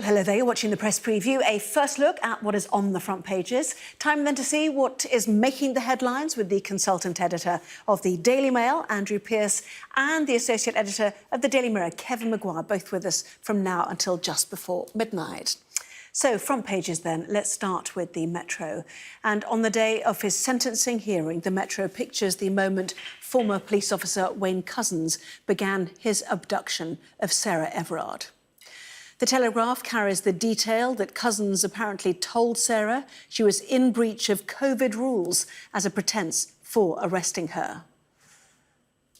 Well, hello there. You're watching the press preview, a first look at what is on the front pages. Time then to see what is making the headlines with the consultant editor of the Daily Mail, Andrew Pearce, and the associate editor of the Daily Mirror, Kevin Maguire, both with us from now until just before midnight. So, front pages then, let's start with the Metro. And on the day of his sentencing hearing, the Metro pictures the moment former police officer Wayne Couzens began his abduction of Sarah Everard. The Telegraph carries the detail that Couzens apparently told Sarah she was in breach of COVID rules as a pretence for arresting her.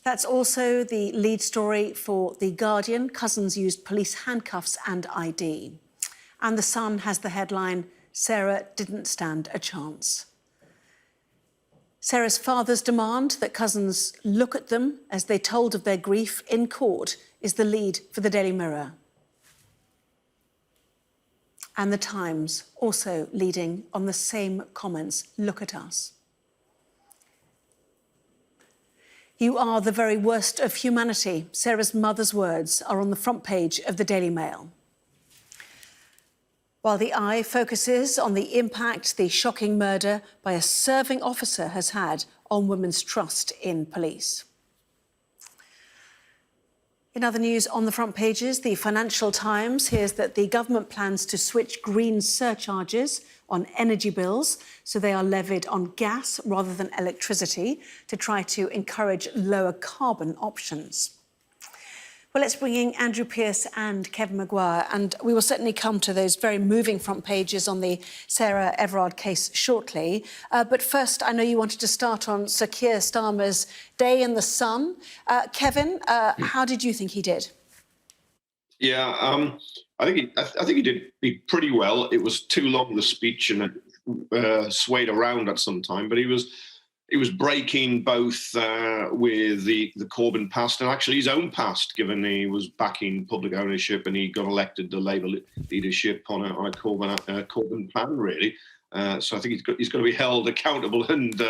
That's also the lead story for The Guardian. Couzens used police handcuffs and ID. And The Sun has the headline, Sarah didn't stand a chance. Sarah's father's demand that Couzens look at them as they told of their grief in court is the lead for the Daily Mirror. And The Times also leading on the same comments. Look at us. You are the very worst of humanity. Sarah's mother's words are on the front page of the Daily Mail. While The Eye focuses on the impact the shocking murder by a serving officer has had on women's trust in police. In other news on the front pages, the Financial Times hears that the government plans to switch green surcharges on energy bills so they are levied on gas rather than electricity to try to encourage lower carbon options. Well, let's bring in Andrew Pearce and Kevin Maguire, and we will certainly come to those very moving front pages on the Sarah Everard case shortly. But first, I know you wanted to start on Sir Keir Starmer's day in the sun. Kevin, how did you think he did? Yeah, I think he did pretty well. It was too long, the speech, and it swayed around at some time, but he was breaking both with the Corbyn past and actually his own past, given he was backing public ownership and he got elected to Labour leadership on a Corbyn plan, really. So I think he's got to be held accountable and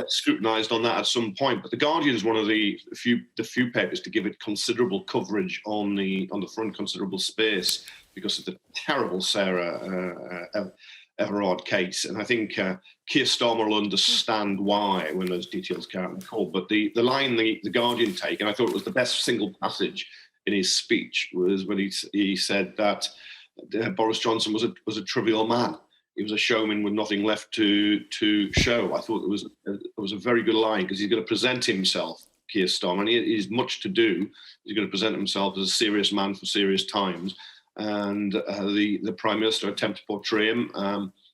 scrutinised on that at some point. But The Guardian is one of the few papers to give it considerable coverage on the front, considerable space, because of the terrible Sarah Everard case. And I think Keir Starmer will understand why when those details come out. But the line the Guardian take, and I thought it was the best single passage in his speech, was when he said that Boris Johnson was a trivial man. He was a showman with nothing left to show. I thought it was a very good line, because he's going to present himself, Keir Starmer, and he has much to do. He's going to present himself as a serious man for serious times. And the Prime Minister attempt to portray him,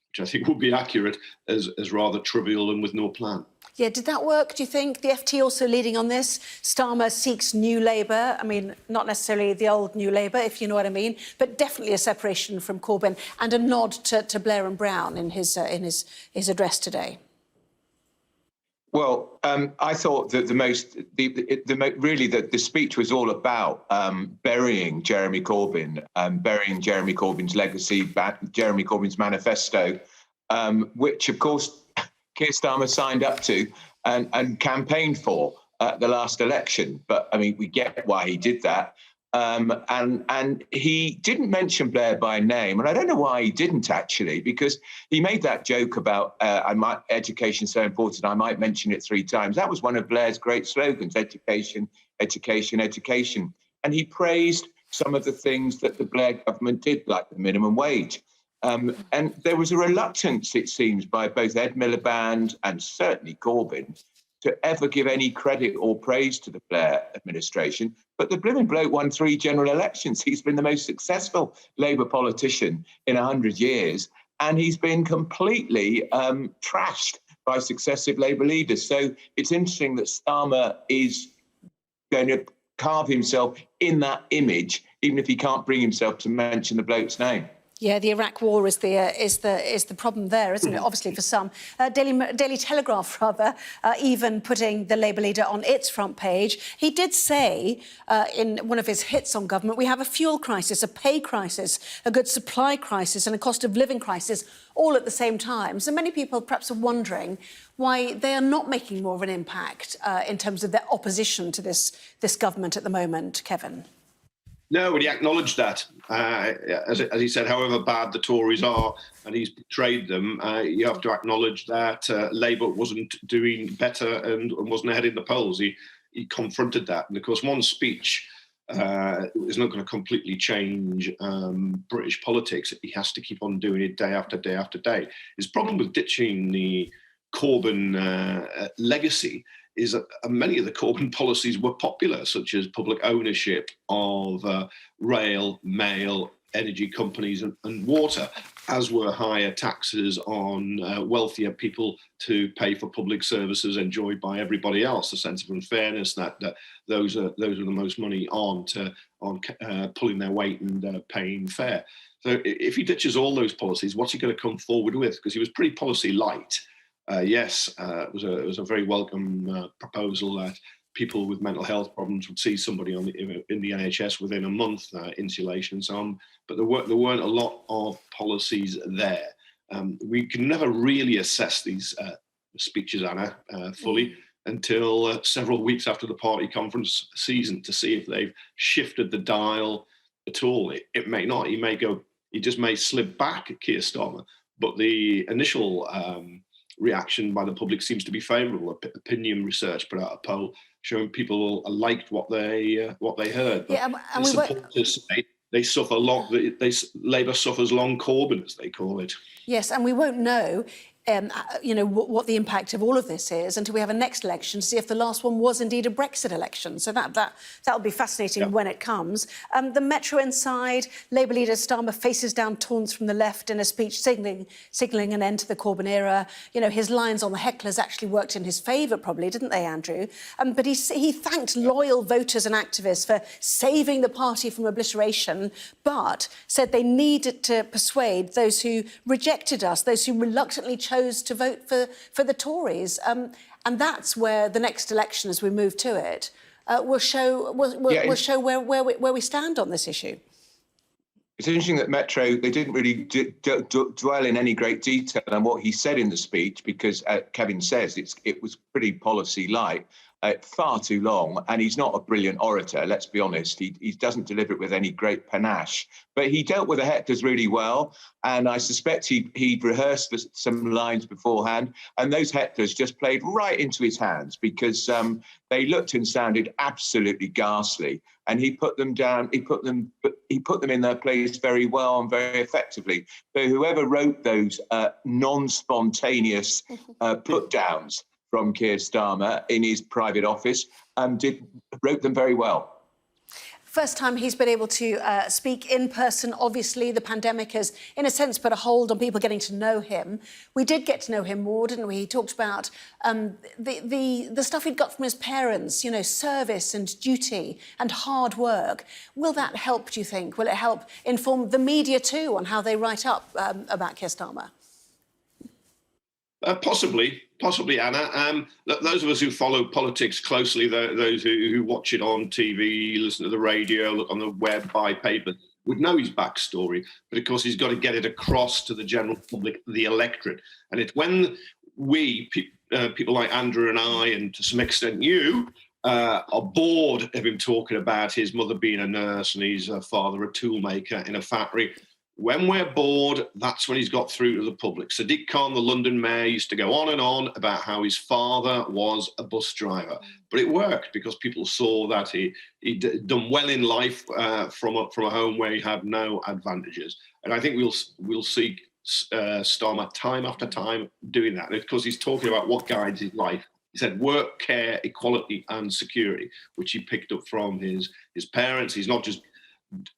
which I think would be accurate, as rather trivial and with no plan. Yeah, did that work, do you think? The FT also leading on this. Starmer seeks new Labour. I mean, not necessarily the old new Labour, if you know what I mean, but definitely a separation from Corbyn and a nod to Blair and Brown in his address today. Well, I thought that the speech was all about burying Jeremy Corbyn, burying Jeremy Corbyn's legacy, Jeremy Corbyn's manifesto, which, of course, Keir Starmer signed up to and campaigned for at the last election. But, I mean, we get why he did that. And he didn't mention Blair by name, and I don't know why he didn't, actually, because he made that joke about education so important, I might mention it 3 times. That was one of Blair's great slogans: education, education, education. And he praised some of the things that the Blair government did, like the minimum wage. And there was a reluctance, it seems, by both Ed Miliband and certainly Corbyn to ever give any credit or praise to the Blair administration. But the blimmin' bloke won 3 general elections. He's been the most successful Labour politician in 100 years, and he's been completely trashed by successive Labour leaders. So it's interesting that Starmer is going to carve himself in that image, even if he can't bring himself to mention the bloke's name. Yeah, the Iraq War is the problem there, isn't it? Obviously, for some. Daily Telegraph, rather, even putting the Labour leader on its front page. He did say in one of his hits on government, we have a fuel crisis, a pay crisis, a goods supply crisis and a cost of living crisis all at the same time. So many people perhaps are wondering why they are not making more of an impact in terms of their opposition to this government at the moment, Kevin. No, but he acknowledged that. As he said, however bad the Tories are, and he's betrayed them, you have to acknowledge that Labour wasn't doing better and wasn't ahead in the polls. He confronted that. And of course, one speech is not going to completely change British politics. He has to keep on doing it day after day after day. His problem with ditching the Corbyn legacy is that many of the Corbyn policies were popular, such as public ownership of rail, mail, energy companies and water, as were higher taxes on wealthier people to pay for public services enjoyed by everybody else. A sense of unfairness that those are the most money on pulling their weight and paying fair. So if he ditches all those policies, what's he going to come forward with? Because he was pretty policy light. Yes, it was a very welcome proposal that people with mental health problems would see somebody in the NHS within a month, insulation and so on. But there weren't a lot of policies there. We can never really assess these speeches, Anna, fully until several weeks after the party conference season to see if they've shifted the dial at all. It may not. He just may slip back at Keir Starmer. But the initial reaction by the public seems to be favourable. Opinion research put out a poll showing people liked what they heard. But and supporters say they suffer long. Labour suffers long Corbyn, as they call it. Yes, and we won't know. What the impact of all of this is until we have a next election to see if the last one was indeed a Brexit election. So that'll be fascinating when it comes. The Metro inside, Labour leader Starmer faces down taunts from the left in a speech signalling an end to the Corbyn era. His lines on the hecklers actually worked in his favour, probably, didn't they, Andrew? But he thanked loyal voters and activists for saving the party from obliteration, but said they needed to persuade those who rejected us, those who reluctantly chose to vote for the Tories, and that's where the next election, as we move to it, will show where we stand on this issue. It's interesting that Metro, they didn't really dwell in any great detail on what he said in the speech, because Kevin says it was pretty policy light. Far too long, and he's not a brilliant orator, let's be honest. He doesn't deliver it with any great panache, but he dealt with the hecklers really well, and I suspect he'd rehearsed some lines beforehand, and those hecklers just played right into his hands, because they looked and sounded absolutely ghastly, and he put them down, he put them in their place very well and very effectively. So whoever wrote those non-spontaneous put-downs from Keir Starmer in his private office, wrote them very well. First time he's been able to speak in person. Obviously, the pandemic has, in a sense, put a hold on people getting to know him. We did get to know him more, didn't we? He talked about the stuff he'd got from his parents, service and duty and hard work. Will that help, do you think? Will it help inform the media too on how they write up about Keir Starmer? Possibly, Anna. Those of us who follow politics closely, those who watch it on TV, listen to the radio, look on the web, buy papers, would know his backstory. But of course, he's got to get it across to the general public, the electorate. And it's when people like Andrew and I, and to some extent you, are bored of him talking about his mother being a nurse and his father a toolmaker in a factory. When we're bored, that's when he's got through to the public. Sadiq Khan, the London mayor, used to go on and on about how his father was a bus driver. But it worked because people saw that he'd done well in life from a home where he had no advantages. And I think we'll see Starmer time after time doing that. Because he's talking about what guides his life. He said work, care, equality and security, which he picked up from his parents. He's not just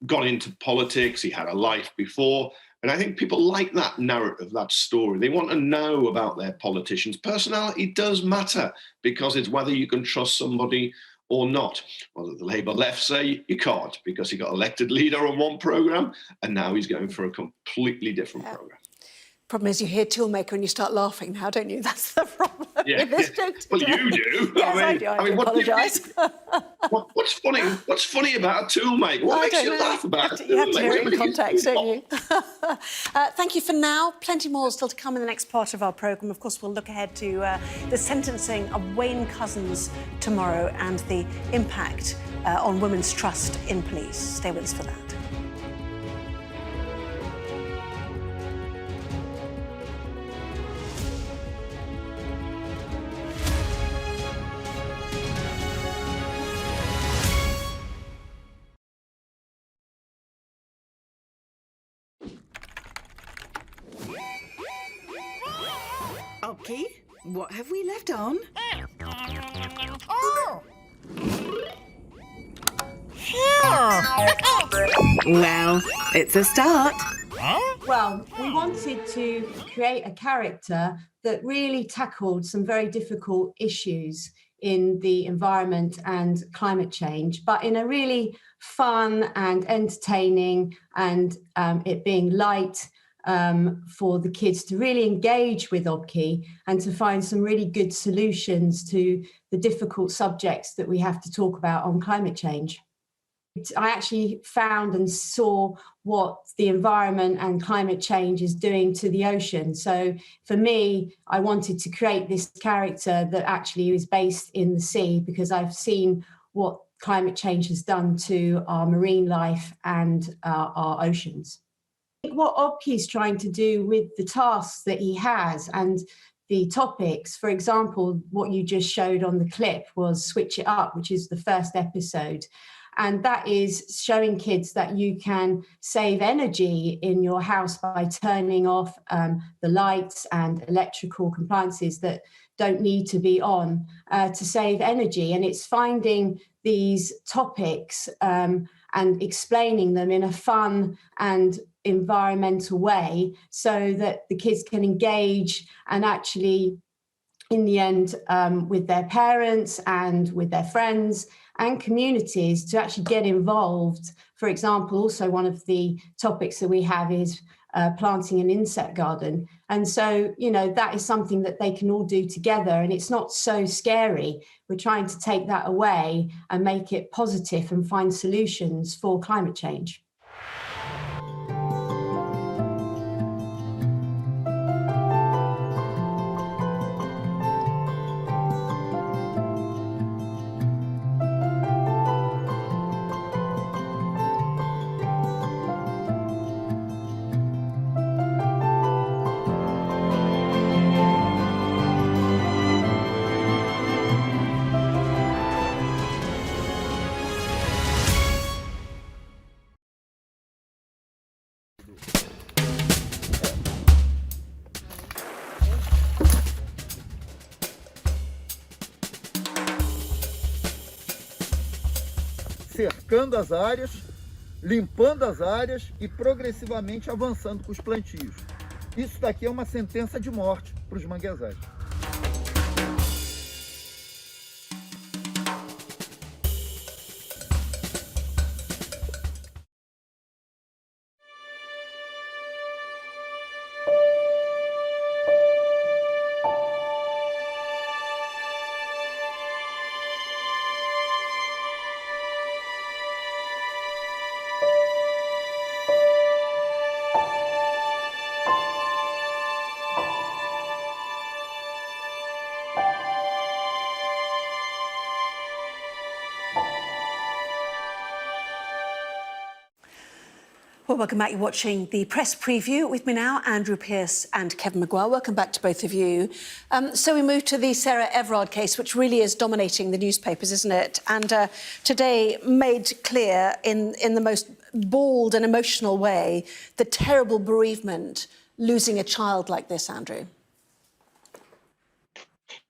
gone into politics, he had a life before. And I think people like that narrative, that story. They want to know about their politicians. Personality does matter because it's whether you can trust somebody or not. Well, the Labour left say you can't because he got elected leader on one programme and now he's going for a completely different programme. Problem is you hear toolmaker and you start laughing now, don't you? That's the problem with this joke. Well, you do. Yes, I do. I do apologise. What What's funny about a tool, mate? What makes you laugh about a tool, You have to mate? hear it in context, don't you? Thank you for now. Plenty more still to come in the next part of our programme. Of course, we'll look ahead to the sentencing of Wayne Couzens tomorrow and the impact on women's trust in police. Stay with us for that. Okay, what have we left on? Well, it's a start. Well, we wanted to create a character that really tackled some very difficult issues in the environment and climate change, but in a really fun and entertaining and it being light for the kids to really engage with Obki and to find some really good solutions to the difficult subjects that we have to talk about on climate change. I actually found and saw what the environment and climate change is doing to the ocean. So for me, I wanted to create this character that actually is based in the sea, because I've seen what climate change has done to our marine life and our oceans. What Obki is trying to do with the tasks that he has and the topics, for example, what you just showed on the clip was Switch It Up, which is the first episode. And that is showing kids that you can save energy in your house by turning off the lights and electrical appliances that don't need to be on to save energy. And it's finding these topics and explaining them in a fun and environmental way so that the kids can engage and actually, in the end, with their parents and with their friends and communities to actually get involved. For example, also one of the topics that we have is planting an insect garden. And so, you know, that is something that they can all do together and it's not so scary. We're trying to take that away and make it positive and find solutions for climate change. Cercando as áreas, limpando as áreas e progressivamente avançando com os plantios. Isso daqui é uma sentença de morte para os manguezais. Well, welcome back. You're watching the press preview. With me now, Andrew Pearce and Kevin Maguire. Welcome back to both of you. So we move to the Sarah Everard case, which really is dominating the newspapers, isn't it? And today made clear in the most bald and emotional way the terrible bereavement losing a child like this, Andrew.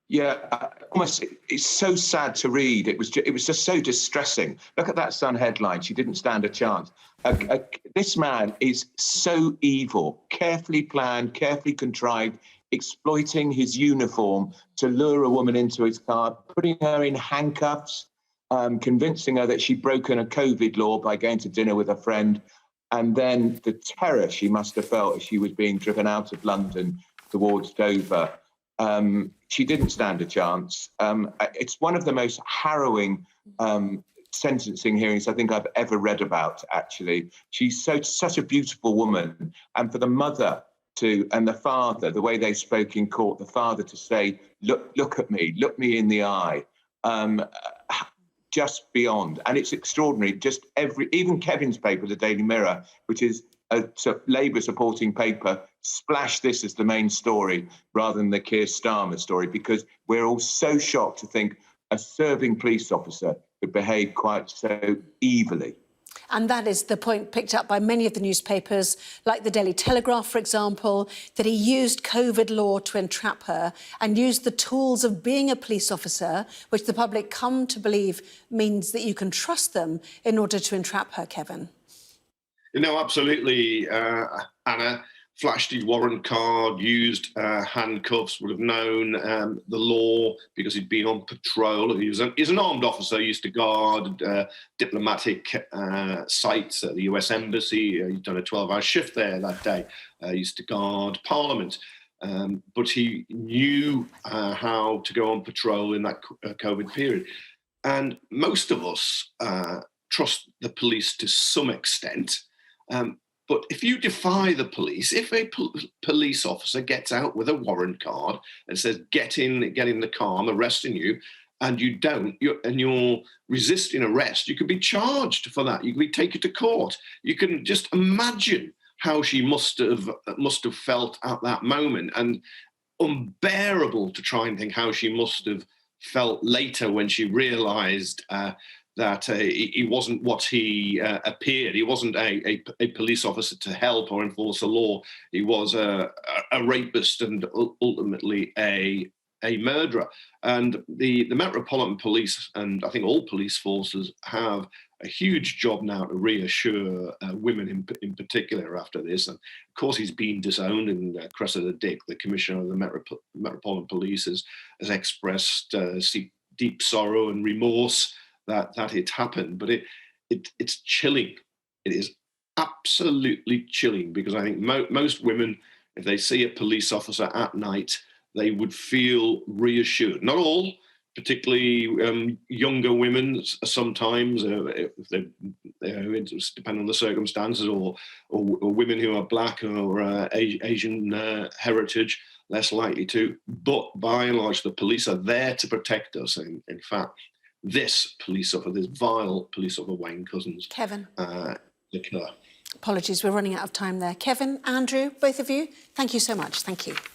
Yeah, almost. It's so sad to read. It was just so distressing. Look at that Sun headline. She didn't stand a chance. This man is so evil, carefully planned, carefully contrived, exploiting his uniform to lure a woman into his car, putting her in handcuffs, convincing her that she'd broken a COVID law by going to dinner with a friend, and then the terror she must have felt as she was being driven out of London towards Dover. She didn't stand a chance. It's one of the most harrowing sentencing hearings I think I've ever read about, actually. She's such a beautiful woman. And for the mother and the father, the way they spoke in court, the father to say, look at me, look me in the eye, just beyond. And it's extraordinary. Just even Kevin's paper, the Daily Mirror, which is a Labour supporting paper, splash this as the main story rather than the Keir Starmer story, because we're all so shocked to think a serving police officer could behave quite so evilly. And that is the point picked up by many of the newspapers, like the Daily Telegraph, for example, that he used COVID law to entrap her and used the tools of being a police officer, which the public come to believe means that you can trust them, in order to entrap her, Kevin. No, absolutely, Anna. Flashed his warrant card, used handcuffs, would have known the law because he'd been on patrol. He's an armed officer, used to guard diplomatic sites at the US Embassy. He'd done a 12-hour shift there that day. Used to guard Parliament. But he knew how to go on patrol in that COVID period. And most of us trust the police to some extent. But if you defy the police, if a police officer gets out with a warrant card and says, get in the car, I'm arresting you, and you don't, you're resisting arrest, you could be charged for that. You could be taken to court. You can just imagine how she must have felt at that moment, and unbearable to try and think how she must have felt later when she realised that he wasn't what he appeared. He wasn't a police officer to help or enforce the law. He was a rapist and ultimately a murderer. And the Metropolitan Police, and I think all police forces, have a huge job now to reassure women in particular after this. And of course, he's been disowned, and Cressida Dick, the Commissioner of the Metropolitan Police, has expressed deep sorrow and remorse that it happened. But it's chilling. It is absolutely chilling, because I think most women, if they see a police officer at night, they would feel reassured. Not all, particularly younger women sometimes, if they depend on the circumstances, or women who are black or Asian heritage, less likely to. But by and large, the police are there to protect us. In fact, this vile police officer, Wayne Couzens, Kevin, the killer. Apologies, we're running out of time there. Kevin, Andrew, both of you, thank you so much. Thank you.